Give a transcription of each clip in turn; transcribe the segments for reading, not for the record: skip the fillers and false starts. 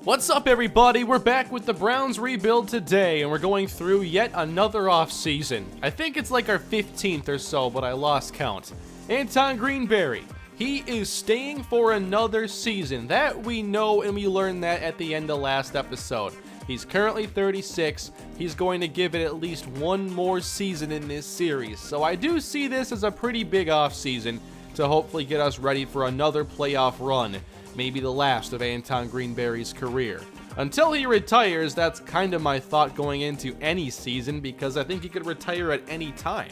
What's up, everybody? We're back with the Browns rebuild today, and we're going through yet another offseason. I think it's like our 15th or so, but I lost count. Anton Greenberry, he is staying for another season. That we know, and we learned that at the end of last episode. He's currently 36. He's going to give it at least one more season in this series. So I do see this as a pretty big offseason to hopefully get us ready for another playoff run. Maybe the last of Anton Greenberry's career. Until he retires, that's kind of my thought going into any season, because I think he could retire at any time.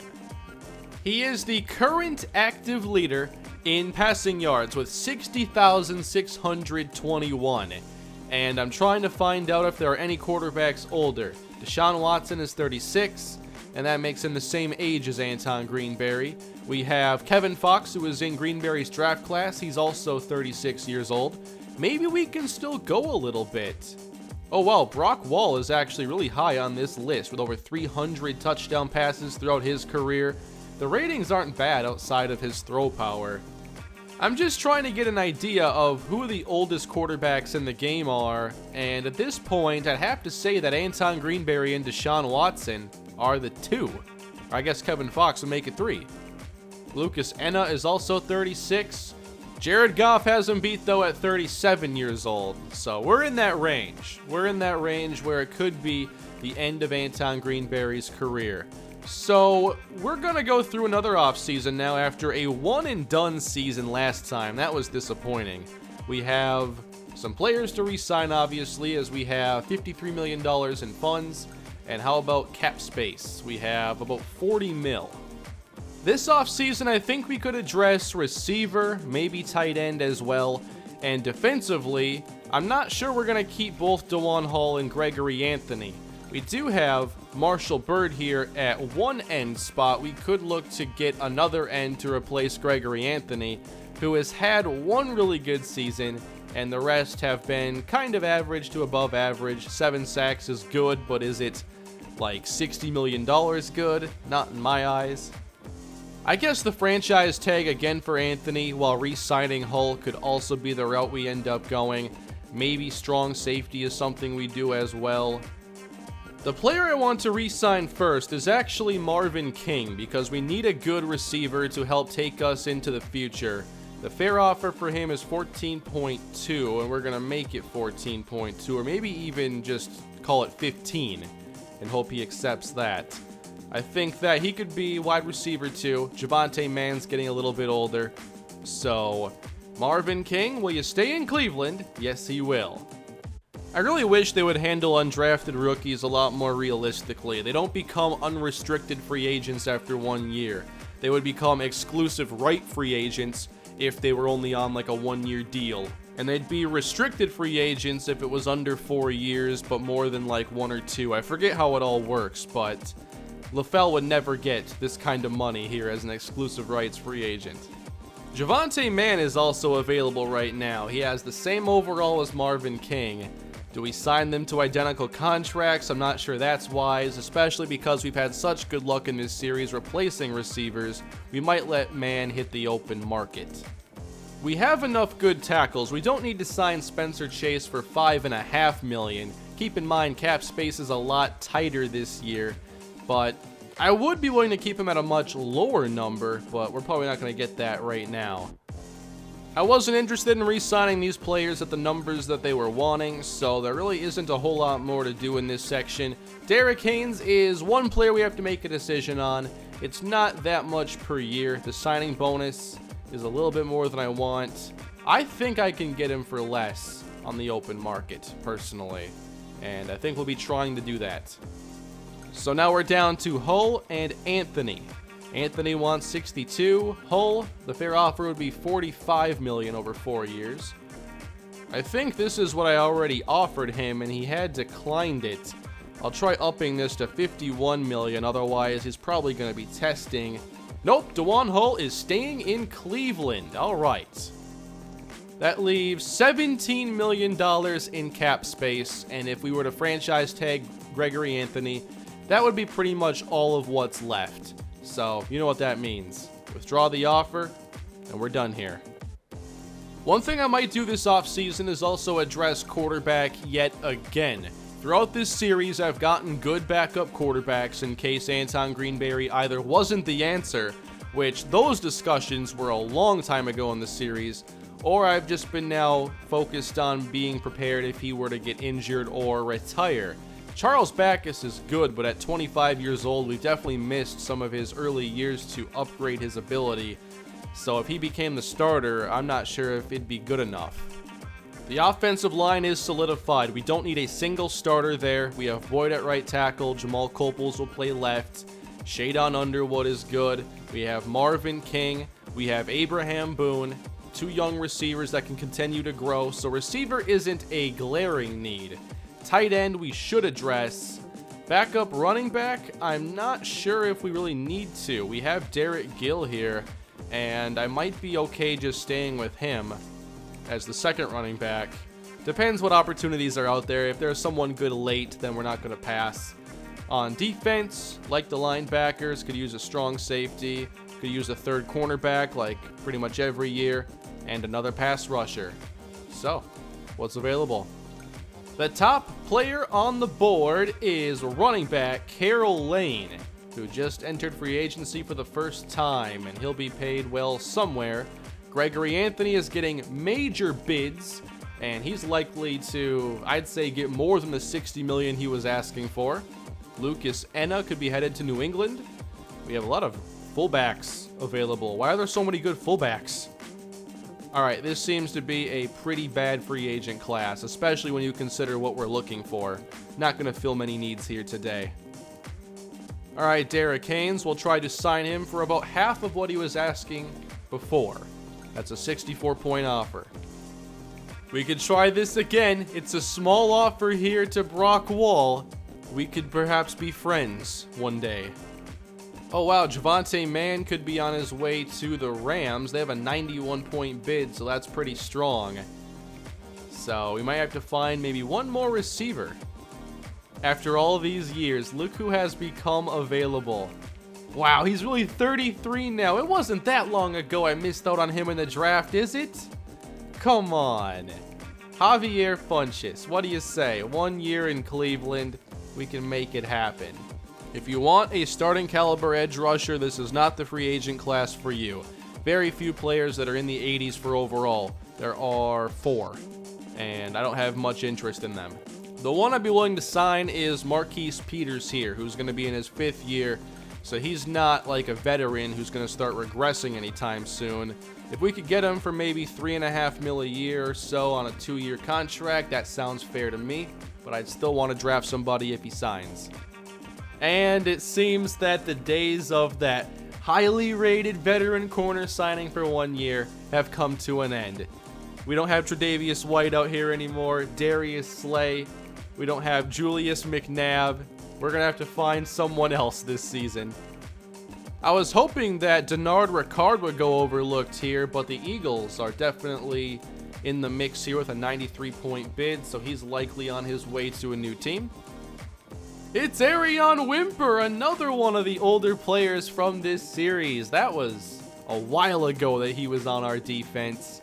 He is the current active leader in passing yards with 60,621. And I'm trying to find out if there are any quarterbacks older. Deshaun Watson is 36, and that makes him the same age as Anton Greenberry. We have Kevin Fox, who is in Greenberry's draft class. He's also 36 years old. Maybe we can still go a little bit. Oh wow, Brock Wall is actually really high on this list with over 300 touchdown passes throughout his career. The ratings aren't bad outside of his throw power. I'm just trying to get an idea of who the oldest quarterbacks in the game are, and at this point, I'd have to say that Anton Greenberry and Deshaun Watson are the two. I guess Kevin Fox would make it 3. Lucas Enna is also 36. Jared Goff has him beat, though, at 37 years old. So we're in that range. We're in that range where it could be the end of Anton Greenberry's career. So we're going to go through another offseason now after a one-and-done season last time. That was disappointing. We have some players to re-sign, obviously, as we have $53 million in funds. And how about cap space? We have about 40 mil. This offseason, I think we could address receiver, maybe tight end as well. And defensively, I'm not sure we're going to keep both DeJuan Hall and Gregory Anthony. We do have Marshall Byrd here at one end spot. We could look to get another end to replace Gregory Anthony, who has had one really good season, and the rest have been kind of average to above average. 7 sacks is good, but is it like $60 million good? Not in my eyes. I guess the franchise tag again for Anthony while re-signing Hull could also be the route we end up going. Maybe strong safety is something we do as well. The player I want to re-sign first is actually Marvin King, because we need a good receiver to help take us into the future. The fair offer for him is 14.2, and we're going to make it 14.2, or maybe even just call it 15, and hope he accepts that. I think that he could be wide receiver too. Javonte Mann's getting a little bit older. So, Marvin King, will you stay in Cleveland? Yes, he will. I really wish they would handle undrafted rookies a lot more realistically. They don't become unrestricted free agents after 1 year. They would become exclusive right free agents if they were only on like a 1-year deal. And they'd be restricted free agents if it was under 4 years, but more than like 1 or 2. I forget how it all works, but LaFell would never get this kind of money here as an exclusive rights free agent. Javonte Mann is also available right now. He has the same overall as Marvin King. Do we sign them to identical contracts? I'm not sure that's wise, especially because we've had such good luck in this series replacing receivers. We might let Mann hit the open market. We have enough good tackles. We don't need to sign Spencer Chase for $5.5 million. Keep in mind, cap space is a lot tighter this year, but I would be willing to keep him at a much lower number, but we're probably not going to get that right now. I wasn't interested in re-signing these players at the numbers that they were wanting, so there really isn't a whole lot more to do in this section. Derrick Hain is one player we have to make a decision on. It's not that much per year. The signing bonus is a little bit more than I want. I think I can get him for less on the open market, personally, and I think we'll be trying to do that. So now we're down to Hull and Anthony. Anthony wants 62. Hull, the fair offer would be $45 million over 4 years. I think this is what I already offered him, and he had declined it. I'll try upping this to $51 million, otherwise he's probably going to be testing. Nope, DeJuan Hull is staying in Cleveland. All right. That leaves $17 million in cap space, and if we were to franchise tag Gregory Anthony, that would be pretty much all of what's left. So, you know what that means. Withdraw the offer, and we're done here. One thing I might do this offseason is also address quarterback yet again. Throughout this series, I've gotten good backup quarterbacks in case Anton Greenberry either wasn't the answer, which those discussions were a long time ago in the series, or I've just been now focused on being prepared if he were to get injured or retire. Charles Backus is good, but at 25 years old, we've definitely missed some of his early years to upgrade his ability. So if he became the starter, I'm not sure if it'd be good enough. The offensive line is solidified. We don't need a single starter there. We have Boyd at right tackle. Jamal Copels will play left. Shadon Underwood is good. We have Marvin King. We have Abraham Boone. 2 young receivers that can continue to grow. So receiver isn't a glaring need. Tight end we should address. Backup running back, I'm not sure if we really need to. We have Derek Gill here, and I might be okay just staying with him as the second running back. Depends what opportunities are out there. If there's someone good late, then we're not going to pass. On defense, like the linebackers, could use a strong safety, could use a third cornerback like pretty much every year, and another pass rusher. So, what's available? The top player on the board is running back Carol Lane, who just entered free agency for the first time, and he'll be paid well somewhere. Gregory Anthony is getting major bids, and he's likely to, I'd say, get more than the $60 million he was asking for. Lucas Enna could be headed to New England. We have a lot of fullbacks available. Why are there so many good fullbacks? All right, this seems to be a pretty bad free agent class, especially when you consider what we're looking for. Not going to fill many needs here today. All right, Derrick Hain, we'll try to sign him for about half of what he was asking before. That's a 64-point offer. We could try this again. It's a small offer here to Brock Wall. We could perhaps be friends one day. Oh wow, Javonte Mann could be on his way to the Rams. They have a 91-point bid, so that's pretty strong. So we might have to find maybe one more receiver. After all these years, look who has become available. Wow, he's really 33 now. It wasn't that long ago I missed out on him in the draft, is it? Come on. Javier Funchess, what do you say? 1 year in Cleveland, we can make it happen. If you want a starting caliber edge rusher, this is not the free agent class for you. Very few players that are in the 80s for overall. There are 4, and I don't have much interest in them. The one I'd be willing to sign is Marquise Peters here, who's going to be in his 5th year, so he's not like a veteran who's going to start regressing anytime soon. If we could get him for maybe $3.5 million a year or so on a 2-year contract, that sounds fair to me, but I'd still want to draft somebody if he signs. And it seems that the days of that highly rated veteran corner signing for 1 year have come to an end. We don't have Tre'Davious White out here anymore, Darius Slay. We don't have Julius McNabb. We're going to have to find someone else this season. I was hoping that Denard Ricard would go overlooked here, but the Eagles are definitely in the mix here with a 93-point bid, so he's likely on his way to a new team. It's Arion Wimper, another one of the older players from this series. That was a while ago that he was on our defense.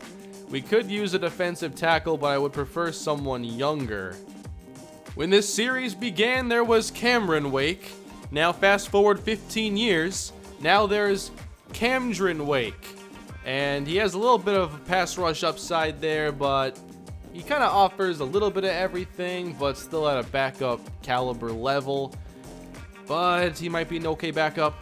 We could use a defensive tackle, but I would prefer someone younger. When this series began, there was Cameron Wake. Now fast forward 15 years, now there's Camdron Wake. And he has a little bit of a pass rush upside there, but he kind of offers a little bit of everything, but still at a backup caliber level. But he might be an okay backup.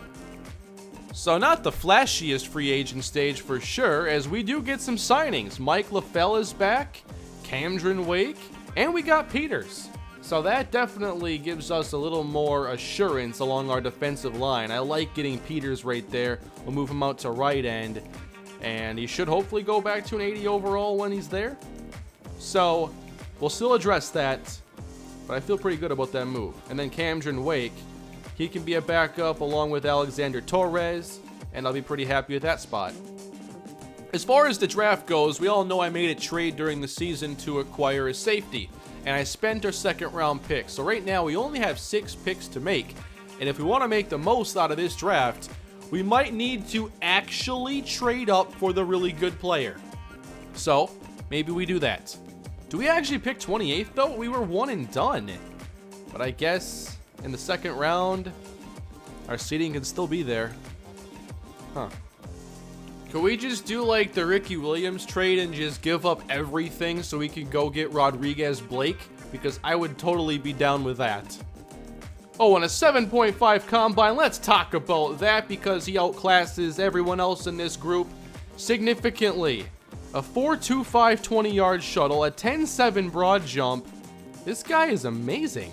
So not the flashiest free agent stage for sure, as we do get some signings. Mike LaFell is back, Camdron Wake, and we got Peters. So that definitely gives us a little more assurance along our defensive line. I like getting Peters right there. We'll move him out to right end, and he should hopefully go back to an 80 overall when he's there. So we'll still address that, but I feel pretty good about that move. And then Camdron Wake, he can be a backup along with Alexander Torres, and I'll be pretty happy with that spot. As far as the draft goes, we all know I made a trade during the season to acquire a safety, and I spent our 2nd round pick. So right now we only have 6 picks to make, and if we want to make the most out of this draft, we might need to actually trade up for the really good player. So maybe we do that. Do we actually pick 28th though? We were one and done. But I guess in the second round, our seeding can still be there. Huh. Could we just do like the Ricky Williams trade and just give up everything so we can go get Rodriguez Blake? Because I would totally be down with that. Oh, and a 7.5 combine. Let's talk about that because he outclasses everyone else in this group significantly. A 4.25 20-yard shuttle, a 10.7 broad jump. This guy is amazing.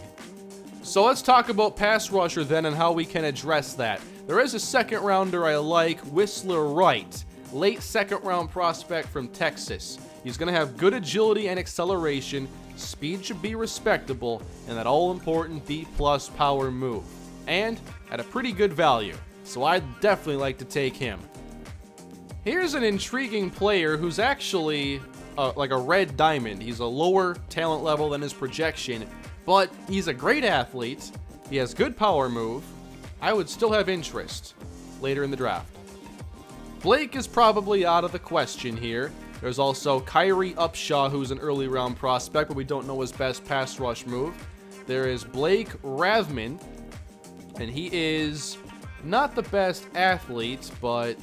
So let's talk about pass rusher then and how we can address that. There is a second rounder I like, Whistler Wright. Late second round prospect from Texas. He's going to have good agility and acceleration. Speed should be respectable, and that all-important B+ power move. And at a pretty good value. So I'd definitely like to take him. Here's an intriguing player who's actually like a red diamond. He's a lower talent level than his projection, but he's a great athlete. He has good power move. I would still have interest later in the draft. Blake is probably out of the question here. There's also Kyrie Upshaw, who's an early round prospect, but we don't know his best pass rush move. There is Blake Ravman, and he is not the best athlete, but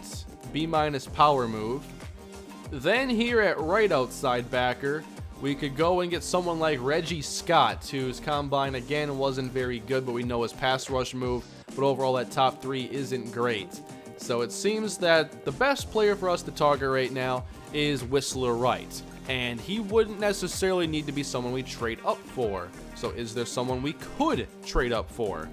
B- power move. Then here at right outside backer, we could go and get someone like Reggie Scott, whose combine again wasn't very good, but we know his pass rush move, but overall that top 3 isn't great. So it seems that the best player for us to target right now is Whistler Wright. And he wouldn't necessarily need to be someone we trade up for. So is there someone we could trade up for?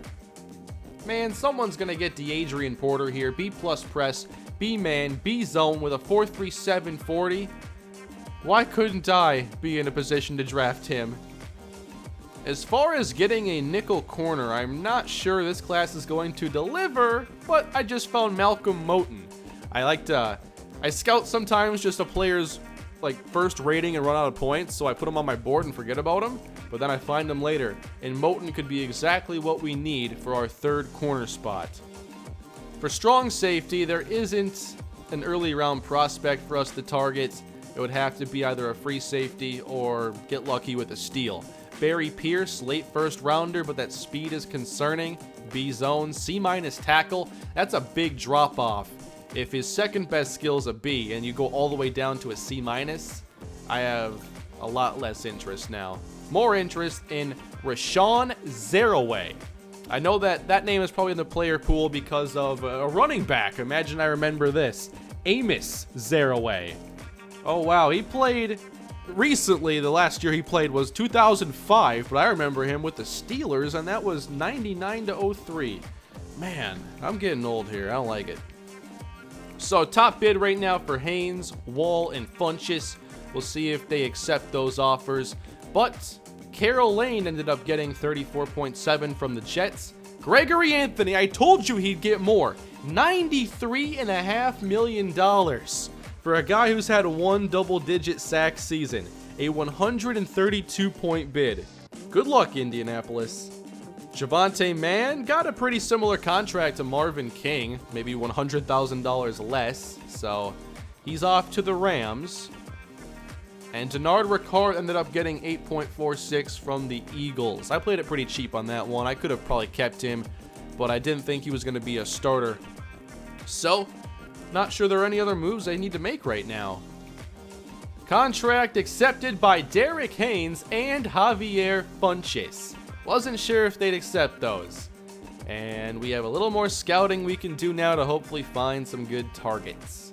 Man, someone's going to get DeAdrian Porter here. B+ press, B-man, B-zone with a 4.37 40. Why couldn't I be in a position to draft him? As far as getting a nickel corner, I'm not sure this class is going to deliver, but I just found Malcolm Moulton. I scout sometimes just a player's like first rating and run out of points, so I put him on my board and forget about him, but then I find him later, and Moulton could be exactly what we need for our third corner spot. For strong safety, there isn't an early round prospect for us to target. It would have to be either a free safety or get lucky with a steal. Barry Pierce, late first rounder, but that speed is concerning. B zone, C- tackle. That's a big drop off. If his second best skill is a B and you go all the way down to a C-, I have a lot less interest now. More interest in Rashawn Zaraway. I know that name is probably in the player pool because of a running back. Imagine I remember this. Amos Zaraway. Oh wow, he played recently. The last year he played was 2005, but I remember him with the Steelers, and that was 99-03. Man, I'm getting old here. I don't like it. So top bid right now for Haynes, Wall, and Funchess. We'll see if they accept those offers. But Carroll Lane ended up getting 34.7 from the Jets. Gregory Anthony, I told you he'd get more. $93.5 million for a guy who's had one double-digit sack season. A 132-point bid. Good luck, Indianapolis. Javonte Mann got a pretty similar contract to Marvin King, maybe $100,000 less, so he's off to the Rams. And Denard Ricard ended up getting 8.46 from the Eagles. I played it pretty cheap on that one. I could have probably kept him, but I didn't think he was going to be a starter. So, not sure there are any other moves they need to make right now. Contract accepted by Derrick Hain and Javier Funchess. Wasn't sure if they'd accept those. And we have a little more scouting we can do now to hopefully find some good targets.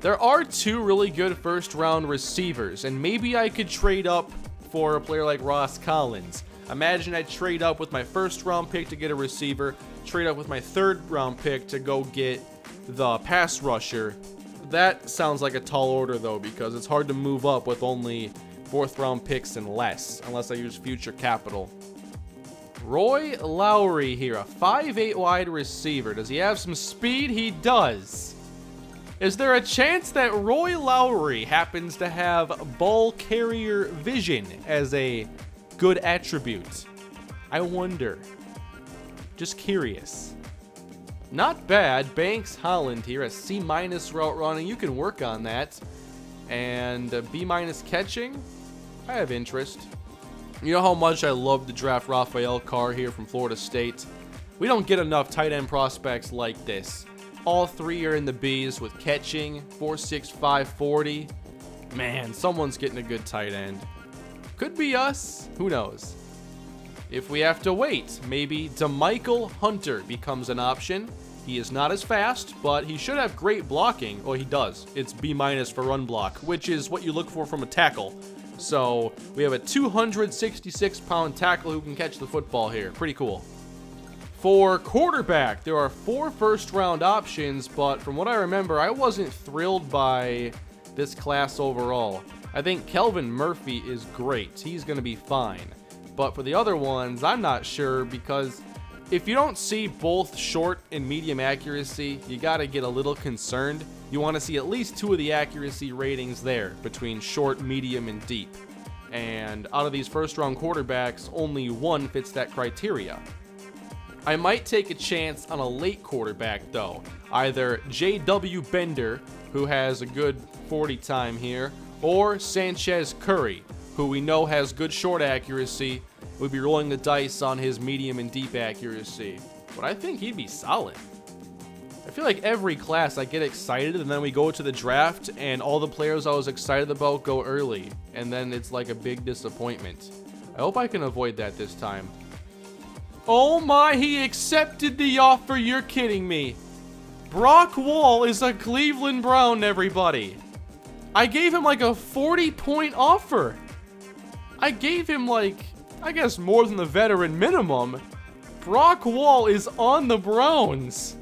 There are two really good first round receivers, and maybe I could trade up for a player like Ross Collins. Imagine I trade up with my first round pick to get a receiver, trade up with my third round pick to go get the pass rusher. That sounds like a tall order though, because it's hard to move up with only fourth round picks and less, unless I use future capital. Roy Lowry here, a 5'8" wide receiver. Does he have some speed? He does. Is there a chance that Roy Lowry happens to have ball carrier vision as a good attribute? I wonder. Just curious. Not bad. Banks Holland here, a C- route running. You can work on that. And B- catching, I have interest. You know how much I love to draft Rafael Carr here from Florida State? We don't get enough tight end prospects like this. All three are in the B's with catching, 4.65 40. Man, someone's getting a good tight end. Could be us, who knows? If we have to wait, maybe DeMichael Hunter becomes an option. He is not as fast, but he should have great blocking. Well, he does. It's B- for run block, which is what you look for from a tackle. So we have a 266-pound tackle who can catch the football here. Pretty cool. For quarterback, there are 4 first-round options, but from what I remember, I wasn't thrilled by this class overall. I think Kelvin Murphy is great. He's going to be fine. But for the other ones, I'm not sure, because if you don't see both short and medium accuracy, you got to get a little concerned. You want to see at least 2 of the accuracy ratings there between short, medium, and deep. And out of these first-round quarterbacks, only 1 fits that criteria. I might take a chance on a late quarterback, though. Either J.W. Bender, who has a good 40 time here, or Sanchez Curry, who we know has good short accuracy. We'd be rolling the dice on his medium and deep accuracy. But I think he'd be solid. I feel like every class I get excited, and then we go to the draft, and all the players I was excited about go early. And then it's like a big disappointment. I hope I can avoid that this time. Oh my, he accepted the offer, you're kidding me. Brock Wall is a Cleveland Brown, everybody. I gave him like a 40-point offer. I gave him like, I guess more than the veteran minimum. Brock Wall is on the Browns.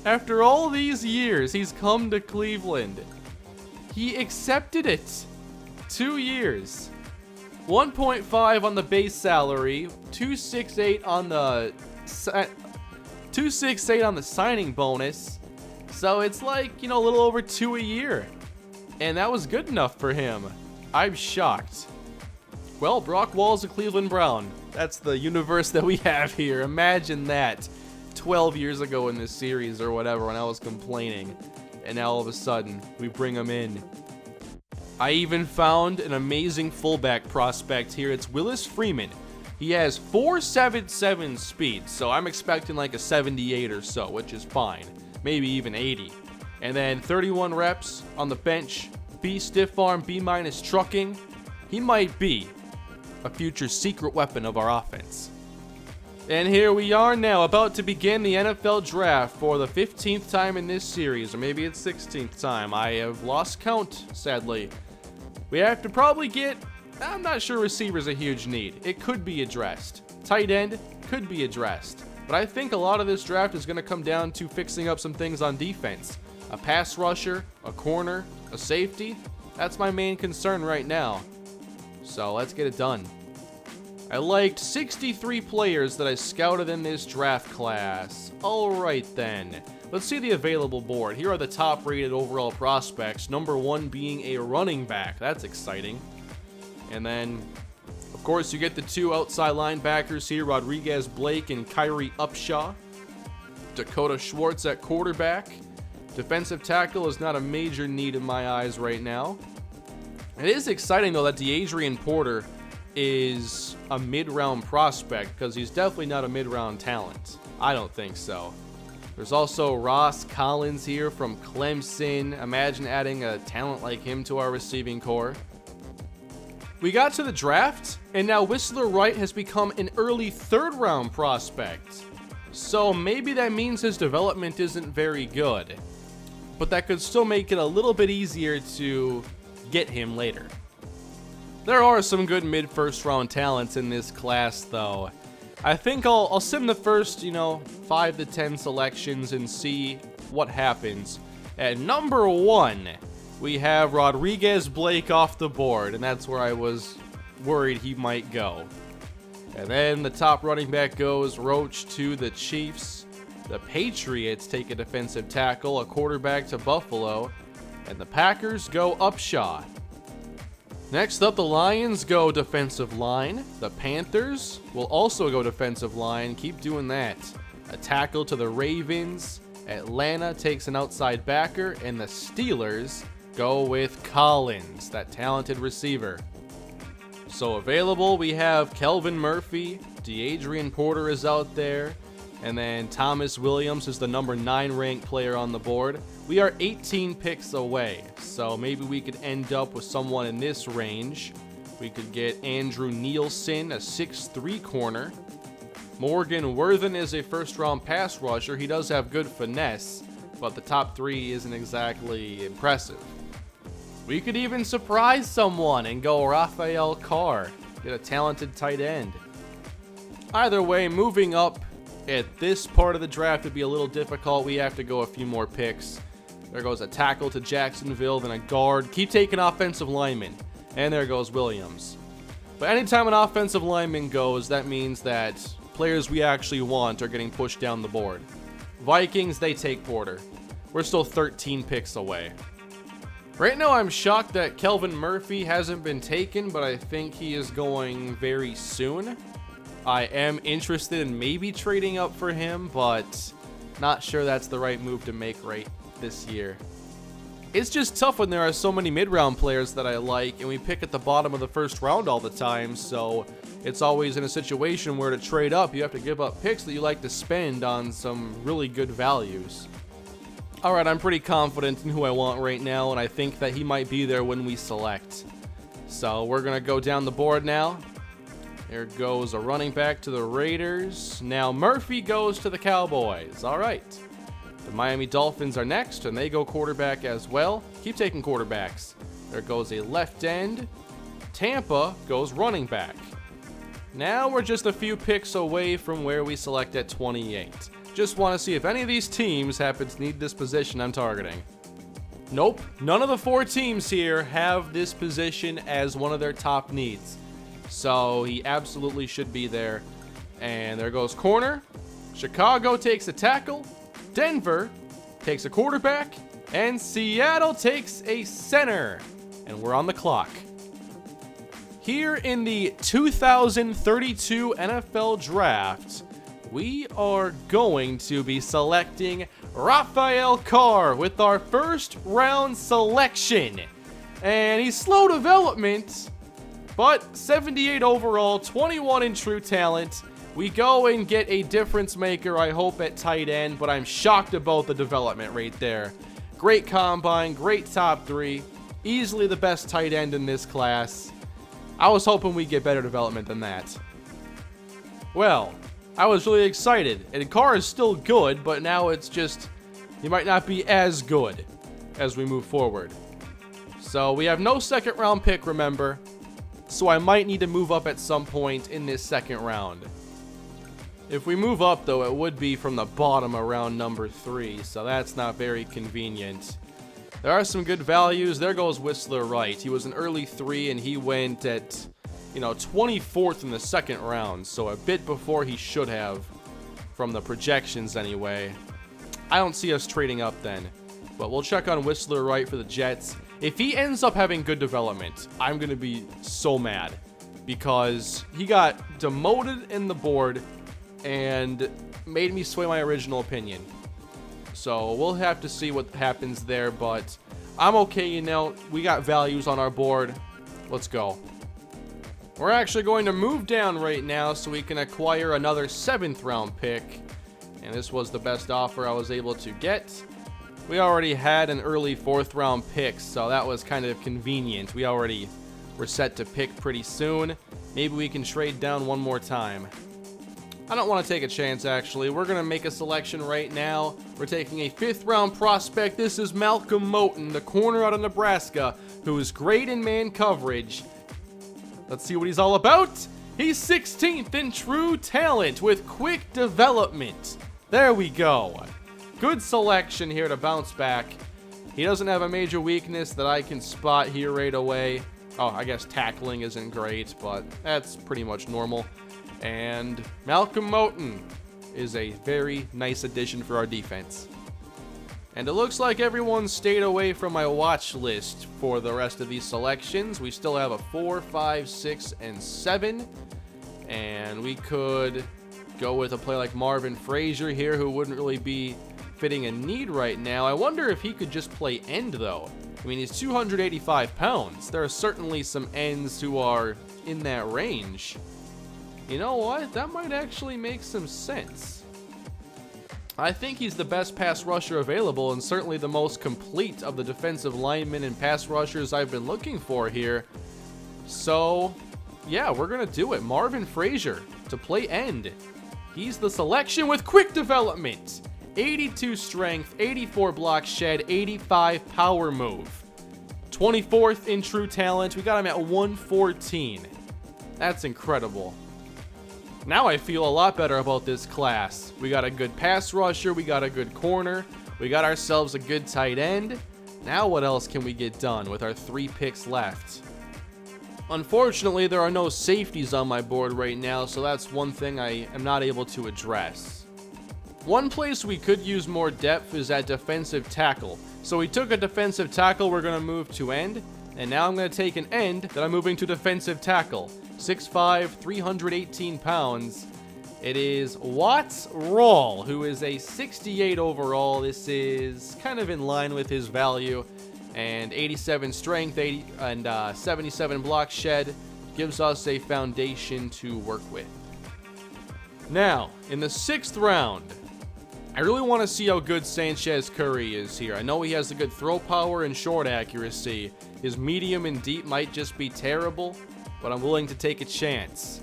After all these years, he's come to Cleveland. He accepted it. 2 years. 1.5 on the base salary, 268 on the 268 on the signing bonus. So it's like, you know, a little over 2 a year. And that was good enough for him. I'm shocked. Well, Brock Wall's a Cleveland Brown. That's the universe that we have here. Imagine that 12 years ago in this series or whatever when I was complaining. And now all of a sudden, we bring him in. I even found an amazing fullback prospect here. It's Willis Freeman. He has 4.77 speed, so I'm expecting like a 78 or so, which is fine. Maybe even 80. And then 31 reps on the bench, B stiff arm, B- trucking. He might be a future secret weapon of our offense. And here we are now, about to begin the NFL draft for the 15th time in this series, or maybe it's 16th time. I have lost count, sadly. We have to probably get, I'm not sure receiver's a huge need. It could be addressed. Tight end could be addressed. But I think a lot of this draft is going to come down to fixing up some things on defense. A pass rusher, a corner, a safety. That's my main concern right now. So let's get it done. I liked 63 players that I scouted in this draft class. Alright then. Let's see the available board. Here are the top rated overall prospects. Number 1 being a running back. That's exciting. And then, of course, you get the 2 outside linebackers here. Rodriguez Blake and Kyrie Upshaw. Dakota Schwartz at quarterback. Defensive tackle is not a major need in my eyes right now. It is exciting, though, that DeAdrian Porter is a mid-round prospect, because he's definitely not a mid-round talent. I don't think so. There's also Ross Collins here from Clemson. Imagine adding a talent like him to our receiving core. We got to the draft, and now Whistler Wright has become an early 3rd-round prospect. So maybe that means his development isn't very good. But that could still make it a little bit easier to get him later. There are some good mid-first round talents in this class, though. I think I'll sim the first, 5 to 10 selections and see what happens. At number 1, we have Rodriguez Blake off the board, and that's where I was worried he might go. And then the top running back goes Roach to the Chiefs. The Patriots take a defensive tackle, a quarterback to Buffalo, and the Packers go Upshaw. Next up, the Lions go defensive line. The Panthers will also go defensive line. Keep doing that. A tackle to the Ravens. Atlanta takes an outside backer. And the Steelers go with Collins, that talented receiver. So available, we have Kelvin Murphy, DeAdrian Porter is out there, and then Thomas Williams is the number 9 ranked player on the board. We are 18 picks away, so maybe we could end up with someone in this range. We could get Andrew Nielsen, a 6'3 corner. Morgan Worthen is a first-round pass rusher. He does have good finesse, but the top 3 isn't exactly impressive. We could even surprise someone and go Rafael Carr, get a talented tight end. Either way, moving up at this part of the draft would be a little difficult. We have to go a few more picks. There goes a tackle to Jacksonville, then a guard. Keep taking offensive linemen. And there goes Williams. But anytime an offensive lineman goes, that means that players we actually want are getting pushed down the board. Vikings, they take Porter. We're still 13 picks away. Right now, I'm shocked that Kelvin Murphy hasn't been taken, but I think he is going very soon. I am interested in maybe trading up for him, but not sure that's the right move to make right this year. It's just tough when there are so many mid-round players that I like, and we pick at the bottom of the first round all the time, so it's always in a situation where to trade up, you have to give up picks that you like to spend on some really good values. Alright, I'm pretty confident in who I want right now, and I think that he might be there when we select. So we're going to go down the board now. There goes a running back to the Raiders. Now Murphy goes to the Cowboys. Alright. The Miami Dolphins are next, and they go quarterback as well. Keep taking quarterbacks. There goes a left end. Tampa goes running back. Now we're just a few picks away from where we select at 28. Just want to see if any of these teams happen to need this position I'm targeting. Nope, none of the 4 teams here have this position as one of their top needs. So he absolutely should be there. And there goes corner. Chicago takes a tackle. Denver takes a quarterback. And Seattle takes a center. And we're on the clock. Here in the 2032 NFL Draft, we are going to be selecting Rafael Carr with our first round selection. And he's slow development, but 78 overall, 21 in true talent. We go and get a difference maker, I hope, at tight end, but I'm shocked about the development right there. Great combine, great top 3, easily the best tight end in this class. I was hoping we'd get better development than that. Well, I was really excited, and Carr is still good, but now it's just, he might not be as good as we move forward. So we have no second round pick, remember, so I might need to move up at some point in this second round. If we move up, though, it would be from the bottom around number 3, so that's not very convenient. There are some good values. There goes Whistler Wright. He was an early 3, and he went at 24th in the second round, so a bit before he should have, from the projections anyway. I don't see us trading up then, but we'll check on Whistler Wright for the Jets. If he ends up having good development, I'm going to be so mad, because he got demoted in the board and made me sway my original opinion. So we'll have to see what happens there, but I'm okay, we got values on our board. Let's go. We're actually going to move down right now so we can acquire another 7th round pick. And this was the best offer I was able to get. We already had an early 4th round pick, so that was kind of convenient. We already were set to pick pretty soon. Maybe we can trade down one more time. I don't want to take a chance, actually. We're going to make a selection right now. We're taking a 5th round prospect. This is Malcolm Moulton, the corner out of Nebraska, who is great in man coverage. Let's see what he's all about. He's 16th in true talent with quick development. There we go. Good selection here to bounce back. He doesn't have a major weakness that I can spot here right away. Oh, I guess tackling isn't great, but that's pretty much normal. And Malcolm Moulton is a very nice addition for our defense. And it looks like everyone stayed away from my watch list for the rest of these selections. We still have a 4, 5, 6, and 7. And we could go with a player like Marvin Frazier here, who wouldn't really be fitting a need right now. I wonder if he could just play end, though. I mean, he's 285 pounds. There are certainly some ends who are in that range. You know what? That might actually make some sense. I think he's the best pass rusher available and certainly the most complete of the defensive linemen and pass rushers I've been looking for here. So, yeah, we're going to do it. Marvin Frazier to play end. He's the selection with quick development. 82 strength, 84 block shed, 85 power move. 24th in true talent. We got him at 114. That's incredible. Now I feel a lot better about this class. We got a good pass rusher. We got a good corner. We got ourselves a good tight end. Now what else can we get done with our 3 picks left? Unfortunately, there are no safeties on my board right now, so that's one thing I am not able to address. One place we could use more depth is at defensive tackle. So we took a defensive tackle, we're going to move to end. And now I'm going to take an end that I'm moving to defensive tackle. 6'5", 318 pounds. It is Watts Rawle, who is a 68 overall. This is kind of in line with his value. And 87 strength, 77 block shed gives us a foundation to work with. Now, in the 6th round, I really want to see how good Sanchez Curry is here. I know he has a good throw power and short accuracy. His medium and deep might just be terrible, but I'm willing to take a chance.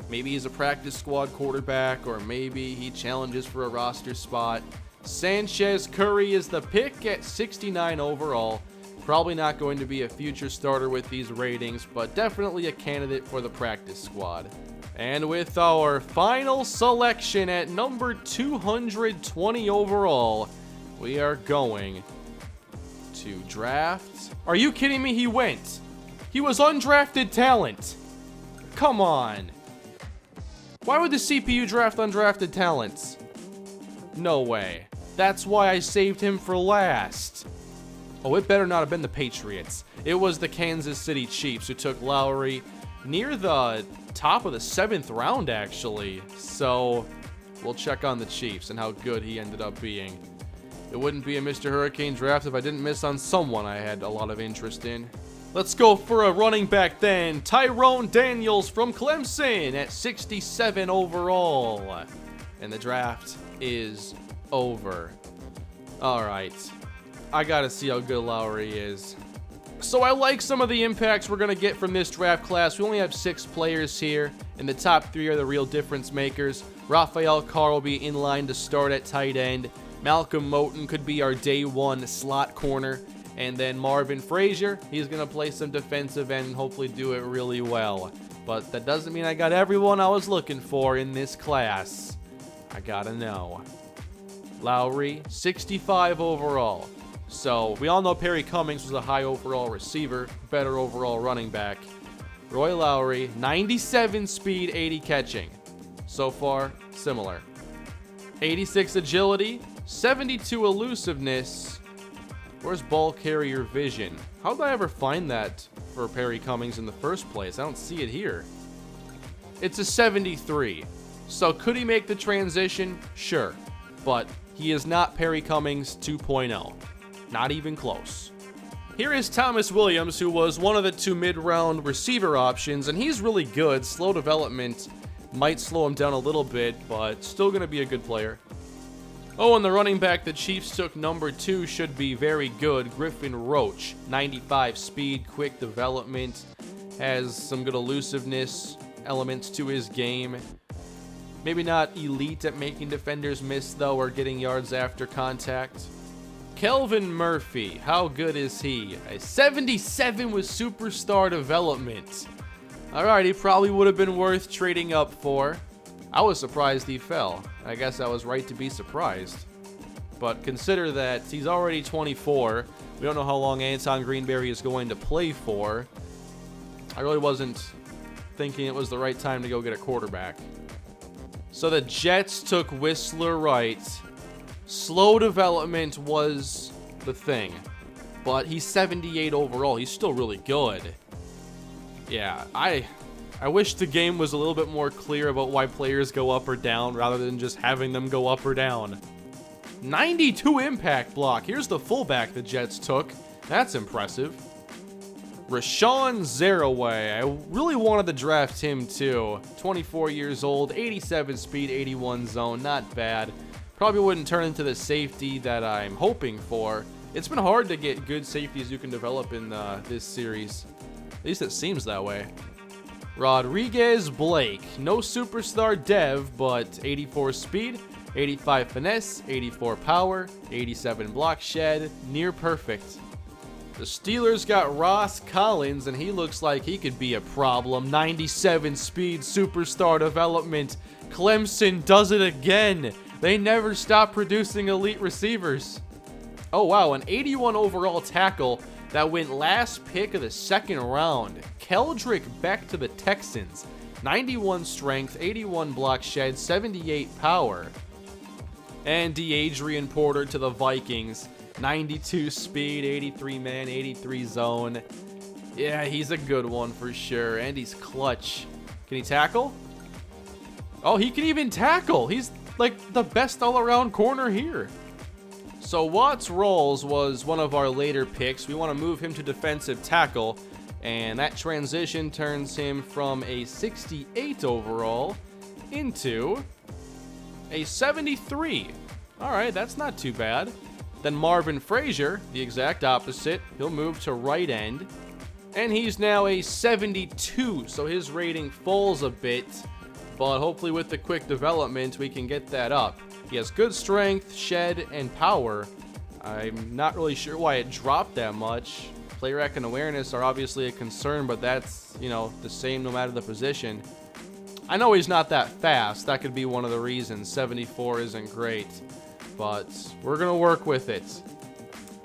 Maybe he's a practice squad quarterback, or maybe he challenges for a roster spot. Sanchez Curry is the pick at 69 overall. Probably not going to be a future starter with these ratings, but definitely a candidate for the practice squad. And with our final selection at number 220 overall, we are going to draft. Are you kidding me? He went. He was undrafted talent. Come on. Why would the CPU draft undrafted talents? No way. That's why I saved him for last. Oh, it better not have been the Patriots. It was the Kansas City Chiefs who took Lowry near the top of the 7th round, actually. So we'll check on the Chiefs and how good he ended up being. It wouldn't be a Mr. Hurricane draft if I didn't miss on someone I had a lot of interest in. Let's go for a running back then. Tyrone Daniels from Clemson at 67 overall. And the draft is over. All right. I gotta see how good Lowry is. So I like some of the impacts we're going to get from this draft class. We only have 6 players here, and the top 3 are the real difference makers. Rafael Carr will be in line to start at tight end. Malcolm Moulton could be our day 1 slot corner. And then Marvin Frazier, he's going to play some defensive end and hopefully do it really well. But that doesn't mean I got everyone I was looking for in this class. I gotta know. Lowry, 65 overall. So, we all know Perry Cummings was a high overall receiver, better overall running back. Roy Lowry, 97 speed, 80 catching. So far, similar. 86 agility, 72 elusiveness. Where's ball carrier vision? How did I ever find that for Perry Cummings in the first place? I don't see it here. It's a 73. So, could he make the transition? Sure. But he is not Perry Cummings 2.0. Not even close. Here is Thomas Williams, who was one of the 2 mid-round receiver options, and he's really good. Slow development might slow him down a little bit, but still going to be a good player. Oh, and the running back the Chiefs took number 2 should be very good. Griffin Roach, 95 speed, quick development, has some good elusiveness elements to his game. Maybe not elite at making defenders miss, though, or getting yards after contact. Kelvin Murphy, how good is he? A 77 with superstar development. Alright, he probably would have been worth trading up for. I was surprised he fell. I guess I was right to be surprised. But consider that he's already 24. We don't know how long Anton Greenberry is going to play for. I really wasn't thinking it was the right time to go get a quarterback. So the Jets took Whistler Wright. Slow development was the thing, but he's 78 overall. He's still really good. Yeah, I wish the game was a little bit more clear about why players go up or down rather than just having them go up or down. 92 impact block. Here's the fullback the Jets took. That's impressive. Rashawn Zaraway. I really wanted to draft him too. 24 years old, 87 speed, 81 zone. Not bad. Probably wouldn't turn into the safety that I'm hoping for. It's been hard to get good safeties you can develop in this series. At least it seems that way. Rodriguez Blake. No superstar dev, but 84 speed, 85 finesse, 84 power, 87 block shed. Near perfect. The Steelers got Ross Collins, and he looks like he could be a problem. 97 speed, superstar development. Clemson does it again. They never stop producing elite receivers. Oh wow, an 81 overall tackle that went last pick of the second round. Keldrick Beck to the Texans. 91 strength, 81 block shed, 78 power. And DeAdrian Porter to the Vikings. 92 speed, 83 man, 83 zone. Yeah, he's a good one for sure. And he's clutch. Can he tackle? Oh, he can even tackle. He's like the best all-around corner here. So Watts Rawls was one of our later picks. We want to move him to defensive tackle. And that transition turns him from a 68 overall into a 73. All right, that's not too bad. Then Marvin Frazier, the exact opposite. He'll move to right end. And he's now a 72, so his rating falls a bit. But hopefully with the quick development, we can get that up. He has good strength, shed, and power. I'm not really sure why it dropped that much. Play rec and awareness are obviously a concern, but that's, the same no matter the position. I know he's not that fast. That could be one of the reasons. 74 isn't great. But we're going to work with it.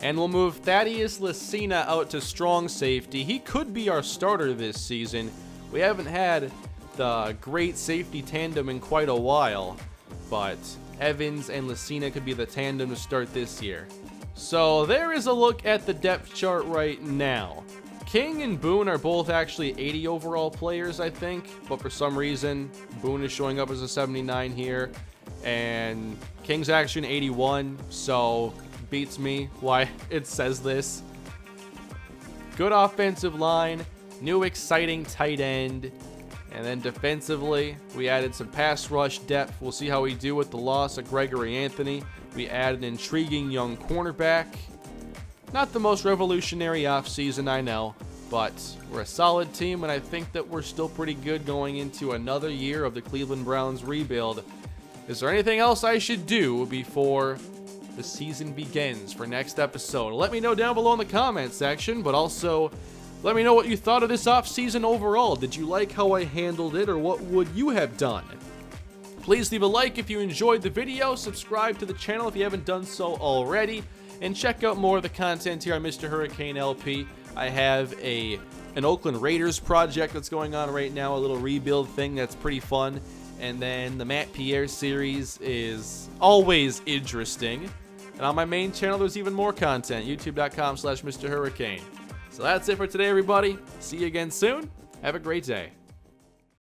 And we'll move Thaddeus Lucina out to strong safety. He could be our starter this season. We haven't had the great safety tandem in quite a while. But Evans and Lucina could be the tandem to start this year. So there is a look at the depth chart right now. King and Boone are both actually 80 overall players, I think. But for some reason, Boone is showing up as a 79 here. And King's actually an 81, so beats me why it says this. Good offensive line, new exciting tight end, and then defensively, we added some pass rush depth. We'll see how we do with the loss of Gregory Anthony. We added an intriguing young cornerback. Not the most revolutionary offseason, I know, but we're a solid team, and I think that we're still pretty good going into another year of the Cleveland Browns rebuild. Is there anything else I should do before the season begins for next episode? Let me know down below in the comment section, but also let me know what you thought of this offseason overall. Did you like how I handled it, or what would you have done? Please leave a like if you enjoyed the video, subscribe to the channel if you haven't done so already, and check out more of the content here on MrHurriicaneLP. I have an Oakland Raiders project that's going on right now, a little rebuild thing that's pretty fun. And then the Matt Pierre series is always interesting. And on my main channel, there's even more content, youtube.com/MrHurricane. So that's it for today, everybody. See you again soon. Have a great day.